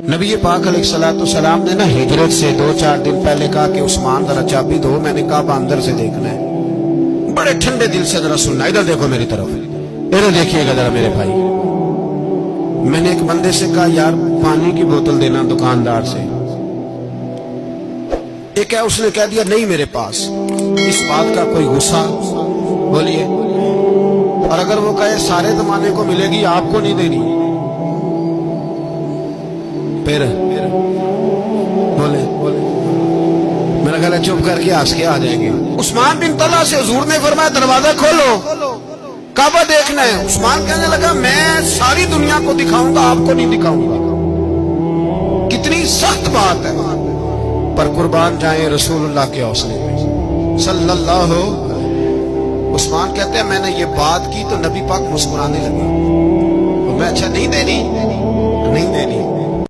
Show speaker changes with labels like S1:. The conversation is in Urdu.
S1: نبی پاک علیہ السلام نے نا ہجرت سے 2-4 دن پہلے کہا کہ عثمان ذرا چابی دو. میں نے کہا اندر سے دیکھنا ہے. بڑے ٹھنڈے دل سے ذرا سننا. ادھر دیکھو میری طرف, ادھر دیکھیے گا ذرا میرے بھائی. میں نے ایک بندے سے کہا یار پانی کی بوتل دینا دکاندار سے. ایک ہے اس نے کہہ دیا نہیں میرے پاس. اس بات کا کوئی غصہ بولیے. اور اگر وہ کہے سارے زمانے کو ملے گی آپ کو نہیں دینی, پھر بولے میرا خیال ہے چپ کر کے ہنس کے آ جائیں گے. عثمان بن طلحہ سے حضور نے فرمایا دروازہ کھولو, کعبہ دیکھنا ہے. عثمان کہنے لگا میں ساری دنیا کو دکھاؤں گا, آپ کو نہیں دکھاؤں گا. کتنی سخت بات ہے, پر قربان جائیں رسول اللہ کے حوصلے میں صلی اللہ. عثمان کہتے ہیں میں نے یہ بات کی تو نبی پاک مسکرانے لگے. میں اچھا نہیں دینی, نہیں دینی.